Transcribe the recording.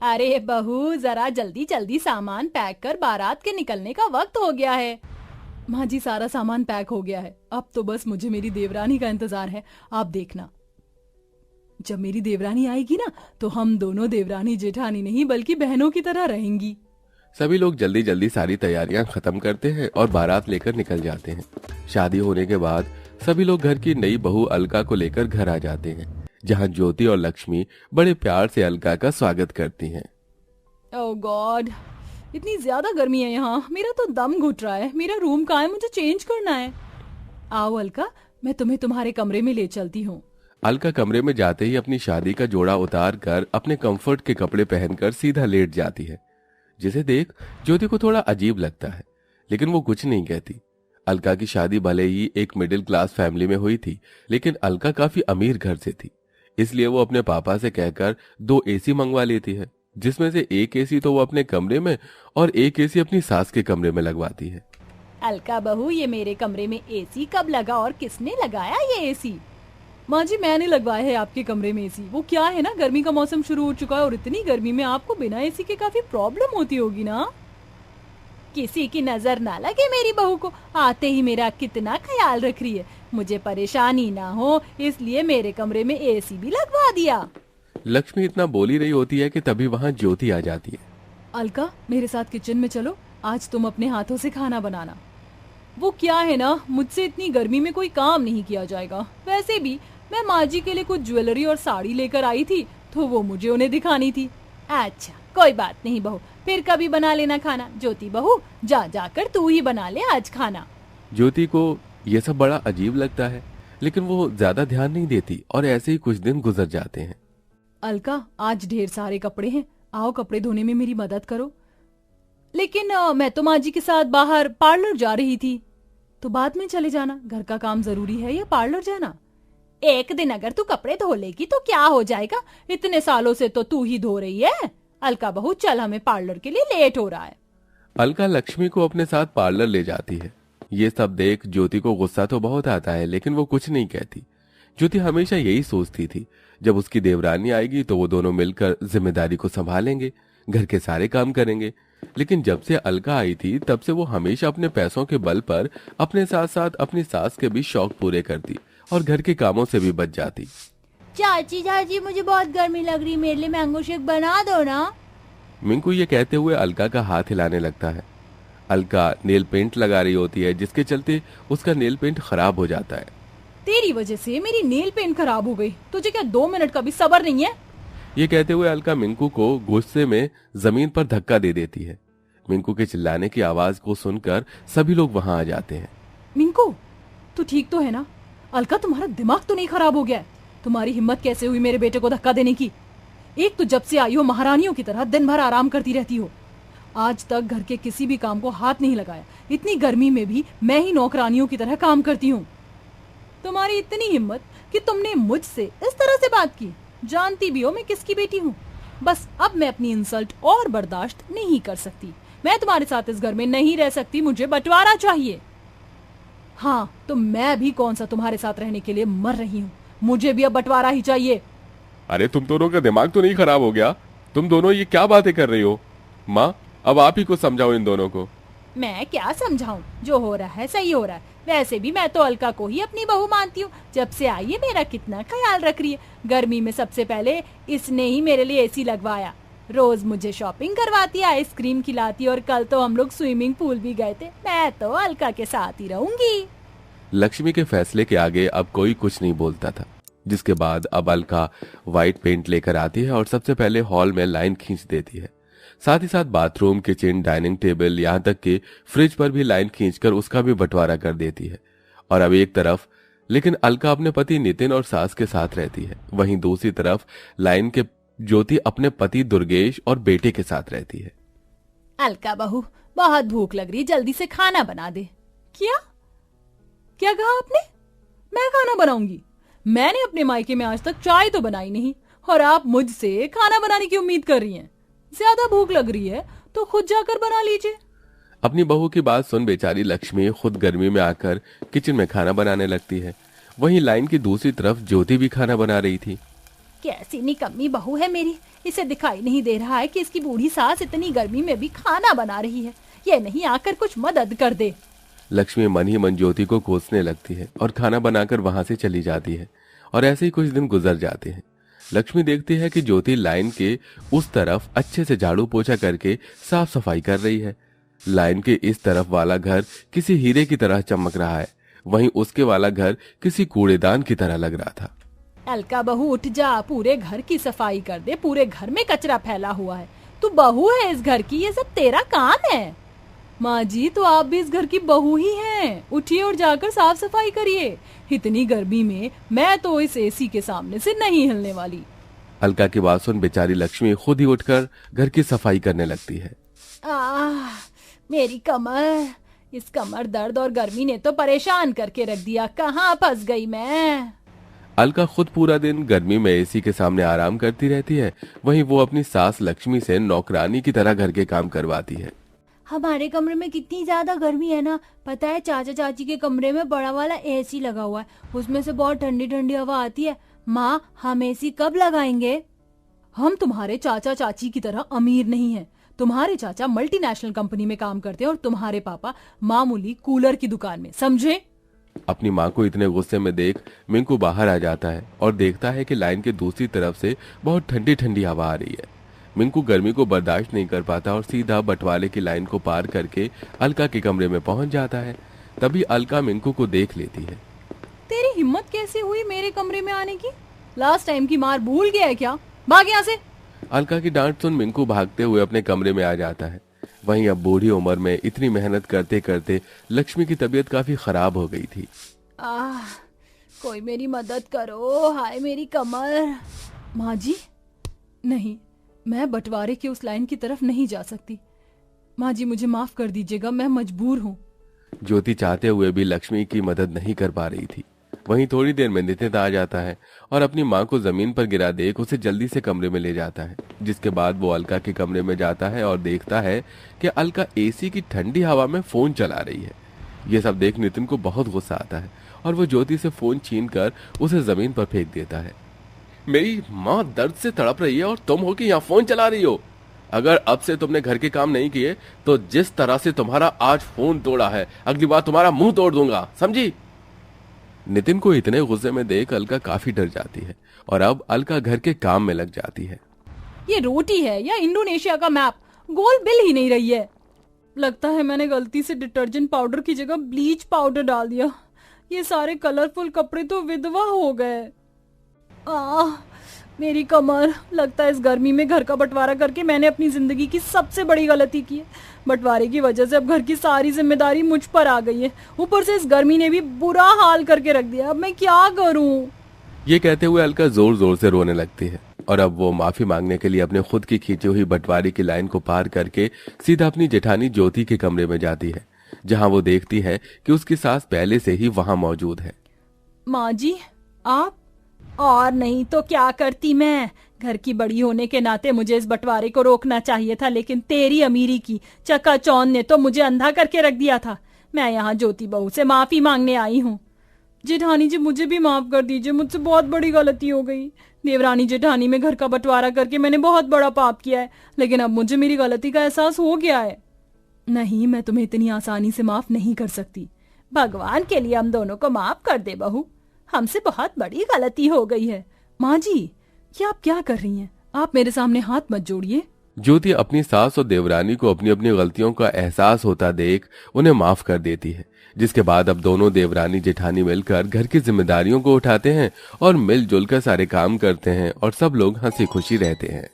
अरे बहू, जरा जल्दी जल्दी सामान पैक कर, बारात के निकलने का वक्त हो गया है। माँ जी, सारा सामान पैक हो गया है, अब तो बस मुझे मेरी देवरानी का इंतजार है। आप देखना, जब मेरी देवरानी आएगी ना, तो हम दोनों देवरानी जेठानी नहीं बल्कि बहनों की तरह रहेंगी। सभी लोग जल्दी जल्दी सारी तैयारियां खत्म करते हैं और बारात लेकर निकल जाते हैं। शादी होने के बाद सभी लोग घर की नई बहू अलका को लेकर घर आ जाते हैं, जहां ज्योति और लक्ष्मी बड़े प्यार से अलका का स्वागत करती हैं। ओह गॉड, इतनी ज्यादा गर्मी है यहाँ, मेरा तो दम घुट रहा है। मेरा रूम कहाँ है? मुझे चेंज करना है। आओ अलका, मैं तुम्हें तुम्हारे कमरे में ले चलती हूँ। अलका कमरे में जाते ही अपनी शादी का जोड़ा उतार कर अपने कंफर्ट के कपड़े पहनकर सीधा लेट जाती है, जिसे देख ज्योति को थोड़ा अजीब लगता है, लेकिन वो कुछ नहीं कहती। अलका की शादी भले ही एक मिडिल क्लास फैमिली में हुई थी, लेकिन अलका काफी अमीर घर से थी, इसलिए वो अपने पापा से कहकर 2 एसी मंगवा लेती है, जिसमें से एक एसी तो वो अपने कमरे में और एक एसी अपनी सास के कमरे में लगवाती है। अलका बहू, ये मेरे कमरे में एसी कब लगा और किसने लगाया ये एसी? माँ जी, मैंने लगवाया है आपके कमरे में एसी। वो क्या है ना, गर्मी का मौसम शुरू हो चुका है और इतनी गर्मी में आपको बिना एसी के काफी प्रॉब्लम होती होगी ना। किसी की नजर ना लगे मेरी बहू को, आते ही मेरा कितना ख्याल रख रही है। मुझे परेशानी ना हो इसलिए मेरे कमरे में एसी भी लगवा दिया। लक्ष्मी इतना बोल ही रही होती है कि तभी वहां ज्योति आ जाती है। अलका, मेरे साथ किचन में चलो, आज तुम अपने हाथों से खाना बनाना। वो क्या है ना, मुझसे इतनी गर्मी में कोई काम नहीं किया जाएगा। वैसे भी मैं माँ जी के लिए कुछ ज्वेलरी और साड़ी लेकर आई थी, तो वो मुझे उन्हें दिखानी थी। अच्छा, कोई बात नहीं बहू, फिर कभी बना लेना खाना। ज्योति बहू, जाकर तू ही बना ले आज खाना। ज्योति को यह सब बड़ा अजीब लगता है, लेकिन वो ज्यादा ध्यान नहीं देती और ऐसे ही कुछ दिन गुजर जाते हैं। अलका, आज ढेर सारे कपड़े हैं, आओ कपड़े धोने में मेरी मदद करो। लेकिन मैं तो माँ जी के साथ बाहर पार्लर जा रही थी। तो बाद में चले जाना, घर का काम जरूरी है या पार्लर जाना? एक दिन अगर तू कपड़े धो लेगी तो क्या हो जाएगा, इतने सालों से तो तू ही धो रही है। अलका बहू, चल, हमें पार्लर के लिए लेट हो रहा है। अलका लक्ष्मी को अपने साथ पार्लर ले जाती है। ये सब देख ज्योति को गुस्सा तो बहुत आता है, लेकिन वो कुछ नहीं कहती। ज्योति हमेशा यही सोचती थी, जब उसकी देवरानी आएगी तो वो दोनों मिलकर जिम्मेदारी को संभालेंगे, घर के सारे काम करेंगे। लेकिन जब से अलका आई थी, तब से वो हमेशा अपने पैसों के बल पर अपने साथ साथ अपनी सास के भी शौक पूरे करती और घर के कामों से भी बच जाती। चाची, मुझे बहुत गर्मी लग रही, मेरे लिए मैंगो शेक बना दो ना। मिंकू ये कहते हुए अलका का हाथ हिलाने लगता है। अलका नेल पेंट लगा रही होती है, जिसके चलते उसका नेल पेंट खराब हो जाता है। तेरी वजह से मेरी नेल पेंट खराब हो गई, तुझे क्या 2 मिनट का भी सब्र नहीं है? ये कहते हुए अलका मिंकू को गुस्से में जमीन पर धक्का दे देती है। मिंकू के चिल्लाने की आवाज को सुनकर सभी लोग वहां आ जाते हैं। मिंकू, तू ठीक तो है ना? अलका, तुम्हारा दिमाग तो नहीं खराब हो गया है? तुम्हारी हिम्मत कैसे हुई मेरे बेटे को धक्का देने की? एक तो जब से आई हो महारानियों की तरह दिन भर आराम करती रहती हो, आज तक घर के किसी भी काम को हाथ नहीं लगाया। इतनी गर्मी में भी मैं ही नौकरानियों की तरह काम करती हूँ। तुम्हारी इतनी हिम्मत कि तुमने मुझसे इस तरह से बात की। जानती भी हो मैं किसकी बेटी हूँ। बस अब मैं अपनी इंसल्ट और बर्दाश्त नहीं कर सकती। मैं तुम्हारे साथ इस घर में नहीं रह सकती, मुझे बंटवारा चाहिए। हाँ, तो मैं भी कौन सा तुम्हारे साथ रहने के लिए मर रही हूँ, मुझे भी अब बंटवारा ही चाहिए। अरे तुम दोनों का दिमाग तो नहीं खराब हो गया? तुम दोनों ये क्या बातें कर रही हो? माँ, अब आप ही को समझाओ इन दोनों को। मैं क्या समझाऊं, जो हो रहा है सही हो रहा है। वैसे भी मैं तो अलका को ही अपनी बहू मानती हूँ। जब से आई है मेरा कितना ख्याल रख रही है। गर्मी में सबसे पहले इसने ही मेरे लिए एसी लगवाया, रोज मुझे शॉपिंग करवाती, आइसक्रीम खिलाती, और कल तो हम लोग स्विमिंग पूल भी गए थे। मैं तो अलका के साथ ही रहूंगी। लक्ष्मी के फैसले के आगे अब कोई कुछ नहीं बोलता था, जिसके बाद अब अलका व्हाइट पेंट लेकर आती है और सबसे पहले हॉल में लाइन खींच देती है। साथ ही साथ बाथरूम, किचन, डाइनिंग टेबल, यहाँ तक कि फ्रिज पर भी लाइन खींचकर उसका भी बंटवारा कर देती है। और अब एक तरफ लेकिन अलका अपने पति नितिन और सास के साथ रहती है, वहीं दूसरी तरफ लाइन के ज्योति अपने पति दुर्गेश और बेटे के साथ रहती है। अलका बहू, बहुत भूख लग रही, जल्दी से खाना बना दे। क्या क्या कहा आपने? मैं खाना बनाऊंगी? मैंने अपने मायके में आज तक चाय तो बनाई नहीं, और आप मुझसे खाना बनाने की उम्मीद कर रही हैं। ज्यादा भूख लग रही है तो खुद जाकर बना लीजिए। अपनी बहू की बात सुन बेचारी लक्ष्मी खुद गर्मी में आकर किचन में खाना बनाने लगती है। वहीं लाइन की दूसरी तरफ ज्योति भी खाना बना रही थी। कैसी निकम्मी बहू है मेरी, इसे दिखाई नहीं दे रहा है कि इसकी बूढ़ी सास इतनी गर्मी में भी खाना बना रही है। ये नहीं आकर कुछ मदद कर दे। लक्ष्मी मन ही मन ज्योति को कोसने लगती है और खाना बनाकर वहां से चली जाती है। और ऐसे ही कुछ दिन गुजर जाते हैं। लक्ष्मी देखती है कि ज्योति लाइन के उस तरफ अच्छे से झाड़ू पोछा करके साफ सफाई कर रही है। लाइन के इस तरफ वाला घर किसी हीरे की तरह चमक रहा है, वहीं उसके वाला घर किसी कूड़ेदान की तरह लग रहा था। अलका बहू उठ जा, पूरे घर की सफाई कर दे, पूरे घर में कचरा फैला हुआ है। तू बहू है इस घर की, ये सब तेरा काम है। माँ जी, तो आप भी इस घर की बहू ही हैं। उठिए और जाकर साफ सफाई करिए। इतनी गर्मी में मैं तो इस एसी के सामने से नहीं हिलने वाली। अलका की बात सुन बेचारी लक्ष्मी खुद ही उठकर घर की सफाई करने लगती है। मेरी कमर, इस कमर दर्द और गर्मी ने तो परेशान करके रख दिया। कहाँ फंस गई मैं। अलका खुद पूरा दिन गर्मी में एसी के सामने आराम करती रहती है, वहीं वो अपनी सास लक्ष्मी से नौकरानी की तरह घर के काम करवाती है। हमारे कमरे में कितनी ज्यादा गर्मी है ना, पता है चाचा चाची के कमरे में बड़ा वाला एसी लगा हुआ है, उसमें से बहुत ठंडी ठंडी हवा आती है। माँ, हम एसी कब लगाएंगे? हम तुम्हारे चाचा चाची की तरह अमीर नहीं हैं। तुम्हारे चाचा मल्टीनेशनल कंपनी में काम करते हैं और तुम्हारे पापा मामूली कूलर की दुकान में, समझे? अपनी माँ को इतने गुस्से में देख मिंकू बाहर आ जाता है और देखता है कि लाइन के दूसरी तरफ से बहुत ठंडी ठंडी हवा आ रही है। मिंकू गर्मी को बर्दाश्त नहीं कर पाता और सीधा बंटवारे की लाइन को पार करके अलका के कमरे में पहुंच जाता है। तभी अलका मिंकू को देख लेती है। तेरी हिम्मत कैसे हुई मेरे कमरे में आने की? लास्ट टाइम की मार भूल गया है क्या? भाग यहाँ से। अलका की डांट सुन मिंकू भागते हुए अपने कमरे में आ जाता है। वहीं अब बूढ़ी उम्र में इतनी मेहनत करते करते लक्ष्मी की तबीयत काफी खराब हो गई थी। कोई मेरी मदद करो, हाय मेरी कमर। माँ जी, नहीं, मैं बंटवारे की उस लाइन की तरफ नहीं जा सकती। माँ जी, मुझे माफ कर दीजिएगा, मैं मजबूर हूँ। ज्योति चाहते हुए भी लक्ष्मी की मदद नहीं कर पा रही थी। वहीं थोड़ी देर में नितिन आ जाता है और अपनी माँ को जमीन पर गिरा देख उसे जल्दी से कमरे में ले जाता है। जिसके बाद वो अलका के कमरे में जाता है और देखता है कि अलका एसी की ठंडी हवा में फोन चला रही है। ये सब देख नितिन को बहुत गुस्सा आता है और वो ज्योति से फोन छीनकर उसे जमीन पर फेंक देता है। मेरी माँ दर्द से तड़प रही है और तुम हो कि यहाँ फोन चला रही हो। अगर अब से तुमने घर के काम नहीं किए तो जिस तरह से तुम्हारा आज फोन तोड़ा है, अगली बार तुम्हारा मुंह तोड़ दूंगा, समझी? नितिन को इतने गुस्से में देख अलका काफी डर जाती है और अब अलका घर के काम में लग जाती है। ये रोटी है या इंडोनेशिया का मैप? गोल बिल ही नहीं रही है। लगता है मैंने गलती से डिटर्जेंट पाउडर की जगह ब्लीच पाउडर डाल दिया। ये सारे कलरफुल कपड़े तो विधवा हो गए। मेरी कमर, लगता है इस गर्मी में घर का बंटवारा करके मैंने अपनी जिंदगी की सबसे बड़ी गलती की है। बंटवारे की वजह से अब घर की सारी जिम्मेदारी मुझ पर आ गई है। ऊपर से इस गर्मी ने भी बुरा हाल करके रख दिया। अब मैं क्या करूं? ये कहते हुए अलका जोर जोर से रोने लगती है और अब वो माफी मांगने के लिए अपने खुद की खींची हुई बंटवारे की लाइन को पार करके सीधा अपनी जेठानी ज्योति के कमरे में जाती है, जहां वो देखती है कि उसकी सास पहले से ही वहां मौजूद है। माँ जी, आप? और नहीं तो क्या करती मैं? घर की बड़ी होने के नाते मुझे इस बंटवारे को रोकना चाहिए था, लेकिन तेरी अमीरी की चकाचौंध ने तो मुझे अंधा करके रख दिया था। मैं यहाँ ज्योति बहू से माफी मांगने आई हूँ। जेठानी जी, मुझे भी माफ कर दीजिए, मुझसे बहुत बड़ी गलती हो गई। देवरानी जेठानी में घर का बंटवारा करके मैंने बहुत बड़ा पाप किया है, लेकिन अब मुझे मेरी गलती का एहसास हो गया है। नहीं, मैं तुम्हें इतनी आसानी से माफ नहीं कर सकती। भगवान के लिए हम दोनों को माफ कर दे बहू, हमसे बहुत बड़ी गलती हो गई है। माँ जी, ये आप क्या कर रही हैं? आप मेरे सामने हाथ मत जोड़िए। ज्योति अपनी सास और देवरानी को अपनी अपनी गलतियों का एहसास होता देख उन्हें माफ कर देती है। जिसके बाद अब दोनों देवरानी जेठानी मिलकर घर की जिम्मेदारियों को उठाते हैं और मिलजुल कर सारे काम करते हैं और सब लोग हंसी खुशी रहते हैं।